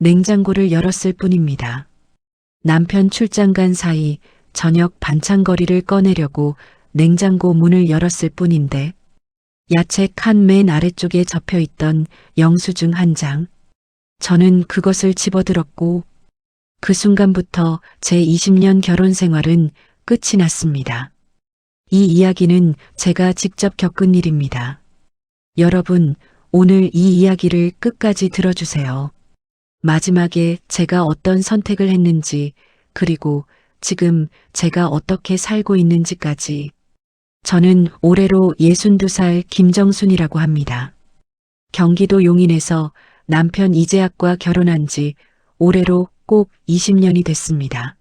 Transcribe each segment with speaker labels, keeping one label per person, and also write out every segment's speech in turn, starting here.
Speaker 1: 냉장고를 열었을 뿐입니다. 남편 출장 간 사이 저녁 반찬거리를 꺼내려고 냉장고 문을 열었을 뿐인데 야채 칸 맨 아래쪽에 접혀 있던 영수증 한 장. 저는 그것을 집어들었고 그 순간부터 제 20년 결혼 생활은 끝이 났습니다. 이 이야기는 제가 직접 겪은 일입니다. 여러분, 오늘 이 이야기를 끝까지 들어주세요. 마지막에 제가 어떤 선택을 했는지, 그리고 지금 제가 어떻게 살고 있는지까지. 저는 올해로 62살 김정순이라고 합니다. 경기도 용인에서 남편 이재학과 결혼한 지 올해로 꼭 20년이 됐습니다.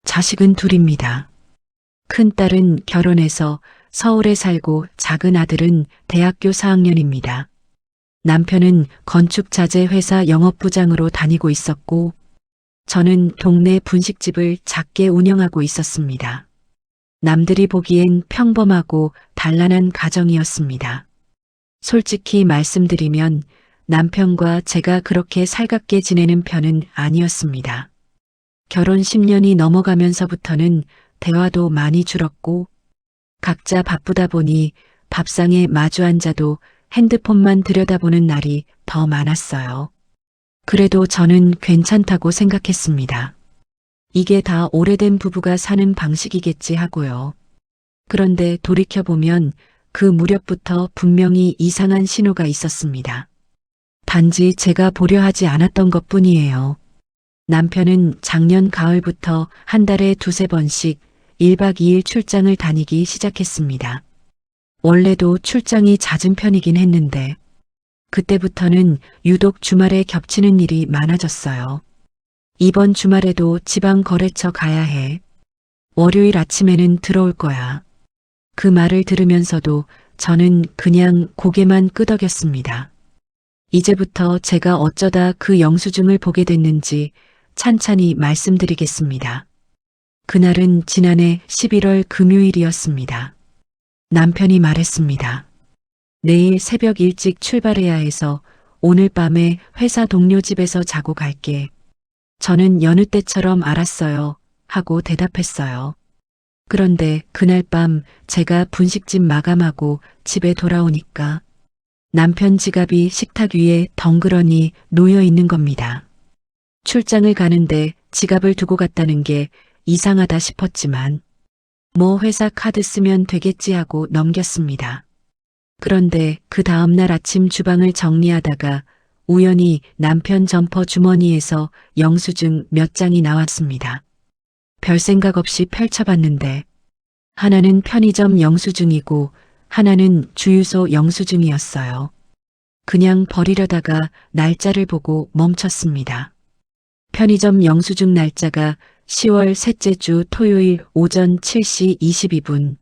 Speaker 1: 자식은 둘입니다. 큰딸은 결혼해서 서울에 살고 작은 아들은 대학교 4학년입니다. 남편은 건축자재 회사 영업부장으로 다니고 있었고 저는 동네 분식집을 작게 운영하고 있었습니다. 남들이 보기엔 평범하고 단란한 가정이었습니다. 솔직히 말씀드리면 남편과 제가 그렇게 살갑게 지내는 편은 아니었습니다. 결혼 10년이 넘어가면서부터는 대화도 많이 줄었고 각자 바쁘다 보니 밥상에 마주 앉아도 핸드폰만 들여다보는 날이 더 많았어요. 그래도 저는 괜찮다고 생각했습니다. 이게 다 오래된 부부가 사는 방식이겠지 하고요. 그런데 돌이켜보면 그 무렵부터 분명히 이상한 신호가 있었습니다. 단지 제가 보려 하지 않았던 것뿐이에요. 남편은 작년 가을부터 한 달에 두세 번씩 1박 2일 출장을 다니기 시작했습니다. 원래도 출장이 잦은 편이긴 했는데 그때부터는 유독 주말에 겹치는 일이 많아졌어요. 이번 주말에도 지방 거래처 가야 해. 월요일 아침에는 들어올 거야. 그 말을 들으면서도 저는 그냥 고개만 끄덕였습니다. 이제부터 제가 어쩌다 그 영수증을 보게 됐는지 찬찬히 말씀드리겠습니다. 그날은 지난해 11월 금요일이었습니다. 남편이 말했습니다. 내일 새벽 일찍 출발해야 해서 오늘 밤에 회사 동료 집에서 자고 갈게. 저는 여느 때처럼 알았어요 하고 대답했어요. 그런데 그날 밤 제가 분식집 마감하고 집에 돌아오니까 남편 지갑이 식탁 위에 덩그러니 놓여 있는 겁니다. 출장을 가는데 지갑을 두고 갔다는 게 이상하다 싶었지만 뭐 회사 카드 쓰면 되겠지 하고 넘겼습니다. 그런데 그 다음날 아침 주방을 정리하다가 우연히 남편 점퍼 주머니에서 영수증 몇 장이 나왔습니다. 별 생각 없이 펼쳐봤는데 하나는 편의점 영수증이고 하나는 주유소 영수증이었어요. 그냥 버리려다가 날짜를 보고 멈췄습니다. 편의점 영수증 날짜가 10월 셋째 주 토요일 오전 7시 22분.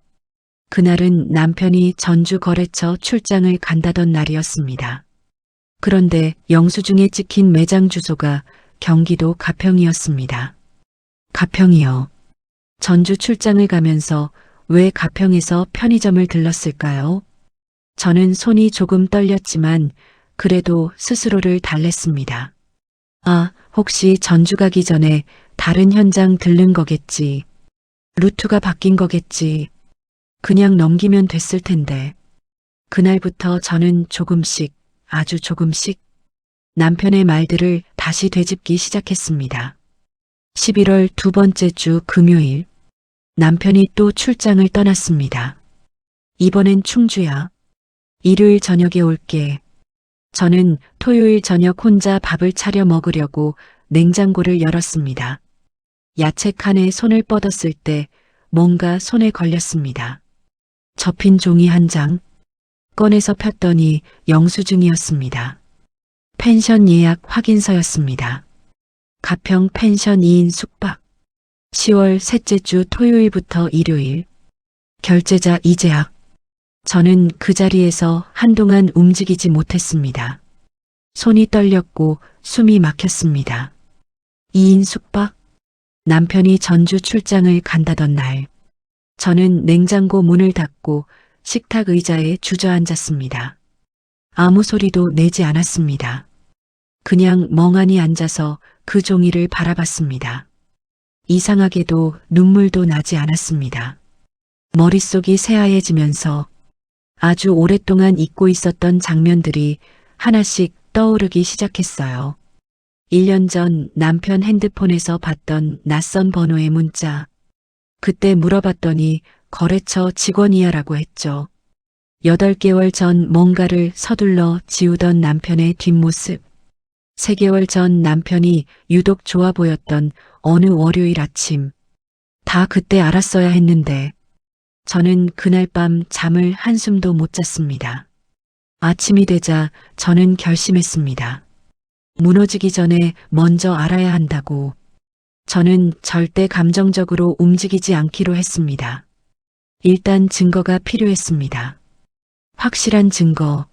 Speaker 1: 그날은 남편이 전주 거래처 출장을 간다던 날이었습니다. 그런데 영수증에 찍힌 매장 주소가 경기도 가평이었습니다. 가평이요. 전주 출장을 가면서 왜 가평에서 편의점을 들렀을까요? 저는 손이 조금 떨렸지만 그래도 스스로를 달랬습니다. 아, 혹시 전주 가기 전에 다른 현장 들른 거겠지. 루트가 바뀐 거겠지. 그냥 넘기면 됐을 텐데. 그날부터 저는 조금씩, 아주 조금씩 남편의 말들을 다시 되짚기 시작했습니다. 11월 두 번째 주 금요일, 남편이 또 출장을 떠났습니다. 이번엔 충주야. 일요일 저녁에 올게. 저는 토요일 저녁 혼자 밥을 차려 먹으려고 냉장고를 열었습니다. 야채 칸에 손을 뻗었을 때 뭔가 손에 걸렸습니다. 접힌 종이 한 장, 꺼내서 폈더니 영수증이었습니다. 펜션 예약 확인서였습니다. 가평 펜션 2인 숙박. 10월 셋째 주 토요일부터 일요일. 결제자 이재학. 저는 그 자리에서 한동안 움직이지 못했습니다. 손이 떨렸고 숨이 막혔습니다. 2인 숙박? 남편이 전주 출장을 간다던 날. 저는 냉장고 문을 닫고 식탁 의자에 주저앉았습니다. 아무 소리도 내지 않았습니다. 그냥 멍하니 앉아서 그 종이를 바라봤습니다. 이상하게도 눈물도 나지 않았습니다. 머릿속이 새하얘지면서 아주 오랫동안 잊고 있었던 장면들이 하나씩 떠오르기 시작했어요. 1년 전 남편 핸드폰에서 봤던 낯선 번호의 문자. 그때 물어봤더니 거래처 직원이야라고 했죠. 8개월 전 뭔가를 서둘러 지우던 남편의 뒷모습. 3개월 전 남편이 유독 좋아 보였던 어느 월요일 아침. 다 그때 알았어야 했는데 저는 그날 밤 잠을 한숨도 못 잤습니다. 아침이 되자 저는 결심했습니다. 무너지기 전에 먼저 알아야 한다고. 저는 절대 감정적으로 움직이지 않기로 했습니다. 일단 증거가 필요했습니다. 확실한 증거.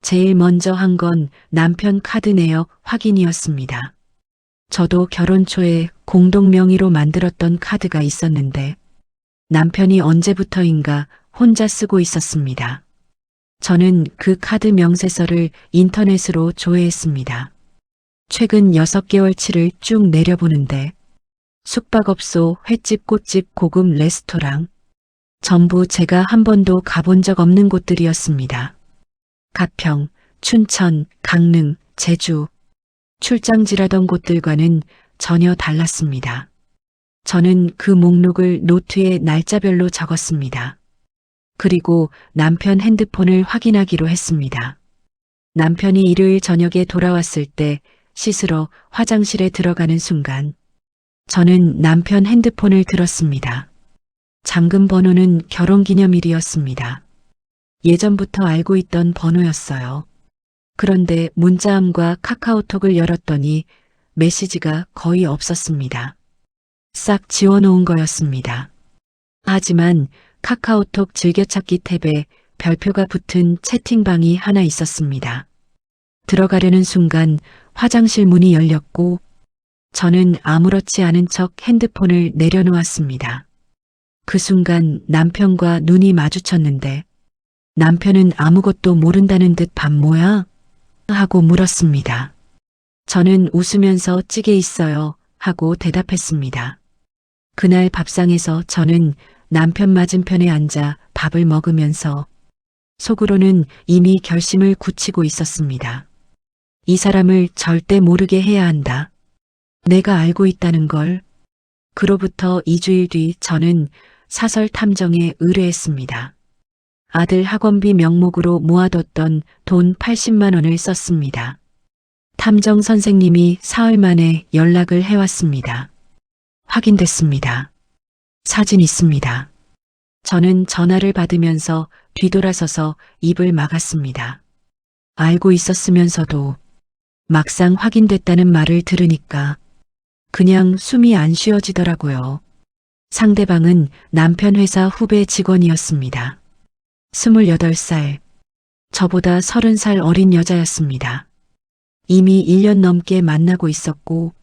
Speaker 1: 제일 먼저 한 건 남편 카드 내역 확인이었습니다. 저도 결혼 초에 공동 명의로 만들었던 카드가 있었는데 남편이 언제부터인가 혼자 쓰고 있었습니다. 저는 그 카드 명세서를 인터넷으로 조회했습니다. 최근 6개월치를 쭉 내려보는데 숙박업소, 횟집, 꽃집, 고급 레스토랑 전부 제가 한 번도 가본 적 없는 곳들이었습니다. 가평, 춘천, 강릉, 제주 출장지라던 곳들과는 전혀 달랐습니다. 저는 그 목록을 노트에 날짜별로 적었습니다. 그리고 남편 핸드폰을 확인하기로 했습니다. 남편이 일요일 저녁에 돌아왔을 때 씻으러 화장실에 들어가는 순간 저는 남편 핸드폰을 들었습니다. 잠금 번호는 결혼기념일이었습니다. 예전부터 알고 있던 번호였어요. 그런데 문자함과 카카오톡을 열었더니 메시지가 거의 없었습니다. 싹 지워놓은 거였습니다. 하지만 카카오톡 즐겨찾기 탭에 별표가 붙은 채팅방이 하나 있었습니다. 들어가려는 순간 화장실 문이 열렸고 저는 아무렇지 않은 척 핸드폰을 내려놓았습니다. 그 순간 남편과 눈이 마주쳤는데 남편은 아무것도 모른다는 듯 밥 뭐야? 하고 물었습니다. 저는 웃으면서 찌개 있어요 하고 대답했습니다. 그날 밥상에서 저는 남편 맞은편에 앉아 밥을 먹으면서 속으로는 이미 결심을 굳히고 있었습니다. 이 사람을 절대 모르게 해야 한다. 내가 알고 있다는 걸. 그로부터 2주일 뒤 저는 사설 탐정에 의뢰했습니다. 아들 학원비 명목으로 모아뒀던 돈 80만 원을 썼습니다. 탐정 선생님이 사흘 만에 연락을 해왔습니다. 확인됐습니다. 사진 있습니다. 저는 전화를 받으면서 뒤돌아서서 입을 막았습니다. 알고 있었으면서도 막상 확인됐다는 말을 들으니까 그냥 숨이 안 쉬어지더라고요. 상대방은 남편 회사 후배 직원이었습니다. 28살, 저보다 30살 어린 여자였습니다. 이미 1년 넘게 만나고 있었고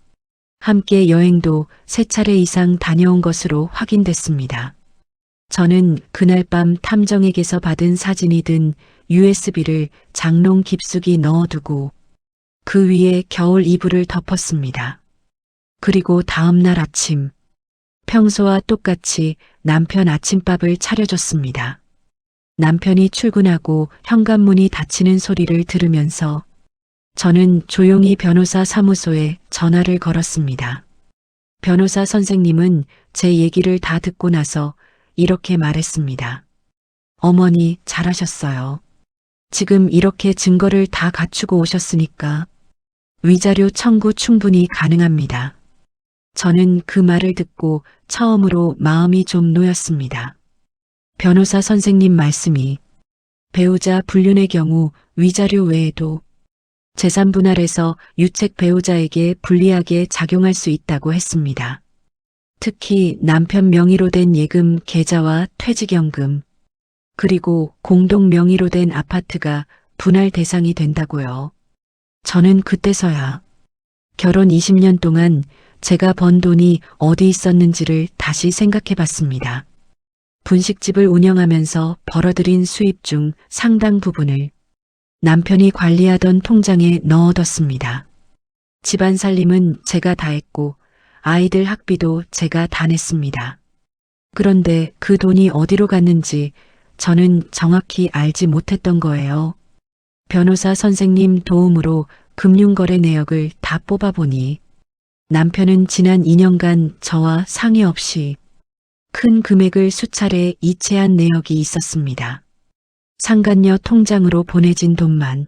Speaker 1: 함께 여행도 3차례 이상 다녀온 것으로 확인됐습니다. 저는 그날 밤 탐정에게서 받은 사진이 든 USB를 장롱 깊숙이 넣어두고 그 위에 겨울 이불을 덮었습니다. 그리고 다음 날 아침, 평소와 똑같이 남편 아침밥을 차려줬습니다. 남편이 출근하고 현관문이 닫히는 소리를 들으면서 저는 조용히 변호사 사무소에 전화를 걸었습니다. 변호사 선생님은 제 얘기를 다 듣고 나서 이렇게 말했습니다. 어머니 잘하셨어요. 지금 이렇게 증거를 다 갖추고 오셨으니까 위자료 청구 충분히 가능합니다. 저는 그 말을 듣고 처음으로 마음이 좀 놓였습니다. 변호사 선생님 말씀이 배우자 불륜의 경우 위자료 외에도 재산 분할에서 유책 배우자에게 불리하게 작용할 수 있다고 했습니다. 특히 남편 명의로 된 예금 계좌와 퇴직연금, 그리고 공동 명의로 된 아파트가 분할 대상이 된다고요. 저는 그때서야 결혼 20년 동안 제가 번 돈이 어디 있었는지를 다시 생각해 봤습니다. 분식집을 운영하면서 벌어들인 수입 중 상당 부분을 남편이 관리하던 통장에 넣어뒀습니다. 집안 살림은 제가 다 했고 아이들 학비도 제가 다 냈습니다. 그런데 그 돈이 어디로 갔는지 저는 정확히 알지 못했던 거예요. 변호사 선생님 도움으로 금융거래 내역을 다 뽑아보니 남편은 지난 2년간 저와 상의 없이 큰 금액을 수차례 이체한 내역이 있었습니다. 상간녀 통장으로 보내진 돈만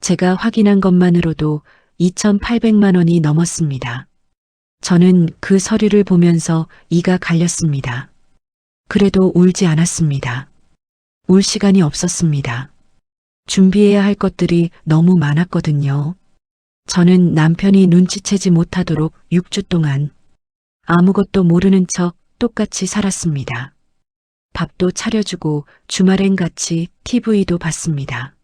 Speaker 1: 제가 확인한 것만으로도 2,800만 원이 넘었습니다. 저는 그 서류를 보면서 이가 갈렸습니다. 그래도 울지 않았습니다. 울 시간이 없었습니다. 준비해야 할 것들이 너무 많았거든요. 저는 남편이 눈치채지 못하도록 6주 동안 아무것도 모르는 척 똑같이 살았습니다. 밥도 차려주고 주말엔 같이 TV도 봤습니다.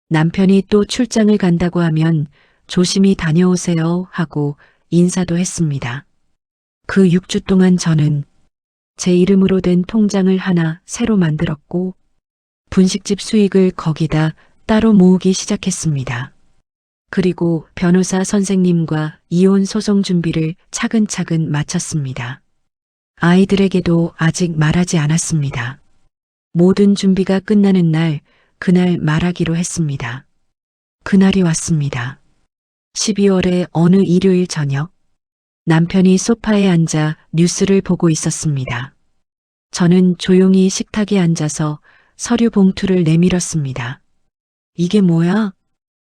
Speaker 1: 남편이 또 출장을 간다고 하면 조심히 다녀오세요 하고 인사도 했습니다. 그 6주 동안 저는 제 이름으로 된 통장을 하나 새로 만들었고 분식집 수익을 거기다 따로 모으기 시작했습니다. 그리고 변호사 선생님과 이혼 소송 준비를 차근차근 마쳤습니다. 아이들에게도 아직 말하지 않았습니다. 모든 준비가 끝나는 날, 그날 말하기로 했습니다. 그날이 왔습니다. 12월의 어느 일요일 저녁, 남편이 소파에 앉아 뉴스를 보고 있었습니다. 저는 조용히 식탁에 앉아서 서류 봉투를 내밀었습니다. 이게 뭐야?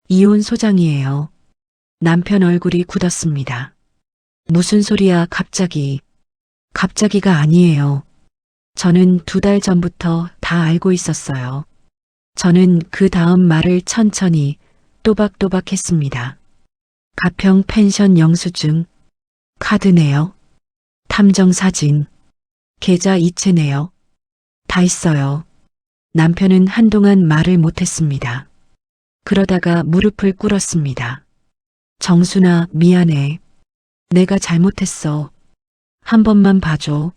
Speaker 1: 이혼 소장이에요. 남편 얼굴이 굳었습니다. 무슨 소리야, 갑자기. 갑자기가 아니에요. 저는 2달 전부터 다 알고 있었어요. 저는 그 다음 말을 천천히 또박또박 했습니다. 가평 펜션 영수증, 카드네요. 탐정 사진, 계좌 이체네요. 다 있어요. 남편은 한동안 말을 못했습니다. 그러다가 무릎을 꿇었습니다. 정순아, 미안해. 내가 잘못했어. 한 번만 봐줘.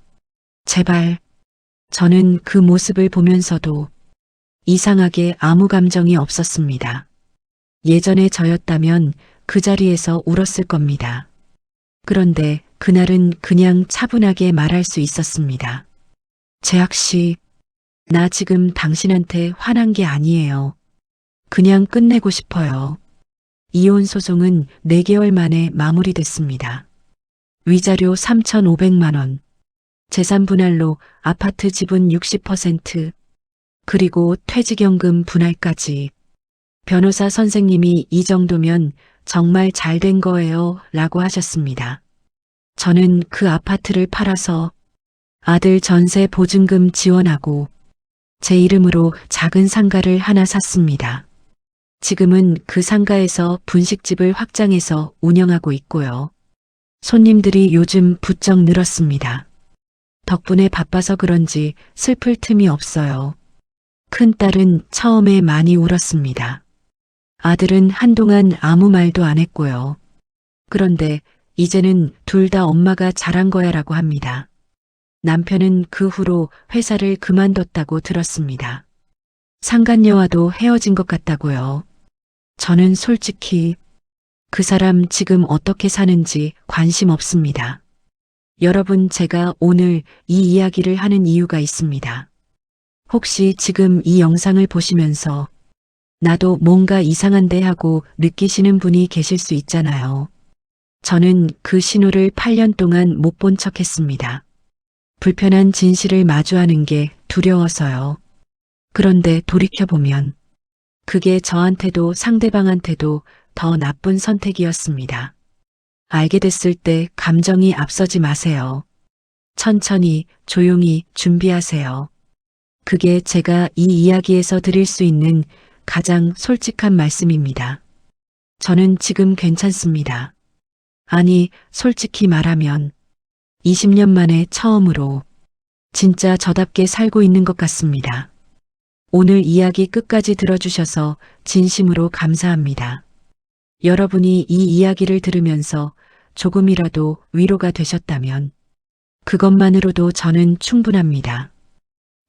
Speaker 1: 제발. 저는 그 모습을 보면서도 이상하게 아무 감정이 없었습니다. 예전에 저였다면 그 자리에서 울었을 겁니다. 그런데 그날은 그냥 차분하게 말할 수 있었습니다. 재학 씨, 나 지금 당신한테 화난 게 아니에요. 그냥 끝내고 싶어요. 이혼 소송은 4개월 만에 마무리됐습니다. 위자료 3,500만 원, 재산 분할로 아파트 지분 60%, 그리고 퇴직연금 분할까지. 변호사 선생님이 이 정도면 정말 잘 된 거예요 라고 하셨습니다. 저는 그 아파트를 팔아서 아들 전세 보증금 지원하고 제 이름으로 작은 상가를 하나 샀습니다. 지금은 그 상가에서 분식집을 확장해서 운영하고 있고요. 손님들이 요즘 부쩍 늘었습니다. 덕분에 바빠서 그런지 슬플 틈이 없어요. 큰딸은 처음에 많이 울었습니다. 아들은 한동안 아무 말도 안 했고요. 그런데 이제는 둘 다 엄마가 잘한 거야라고 합니다. 남편은 그 후로 회사를 그만뒀다고 들었습니다. 상간녀와도 헤어진 것 같다고요. 저는 솔직히 그 사람 지금 어떻게 사는지 관심 없습니다. 여러분, 제가 오늘 이 이야기를 하는 이유가 있습니다. 혹시 지금 이 영상을 보시면서 나도 뭔가 이상한데 하고 느끼시는 분이 계실 수 있잖아요. 저는 그 신호를 8년 동안 못 본 척 했습니다. 불편한 진실을 마주하는 게 두려워서요. 그런데 돌이켜보면 그게 저한테도 상대방한테도 더 나쁜 선택이었습니다. 알게 됐을 때 감정이 앞서지 마세요. 천천히 조용히 준비하세요. 그게 제가 이 이야기에서 드릴 수 있는 가장 솔직한 말씀입니다. 저는 지금 괜찮습니다. 아니, 솔직히 말하면 20년 만에 처음으로 진짜 저답게 살고 있는 것 같습니다. 오늘 이야기 끝까지 들어주셔서 진심으로 감사합니다. 여러분이 이 이야기를 들으면서 조금이라도 위로가 되셨다면 그것만으로도 저는 충분합니다.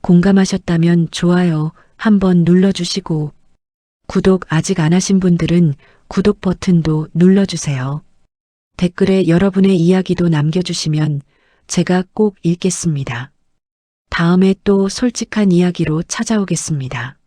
Speaker 1: 공감하셨다면 좋아요 한번 눌러주시고 구독 아직 안 하신 분들은 구독 버튼도 눌러주세요. 댓글에 여러분의 이야기도 남겨주시면 제가 꼭 읽겠습니다. 다음에 또 솔직한 이야기로 찾아오겠습니다.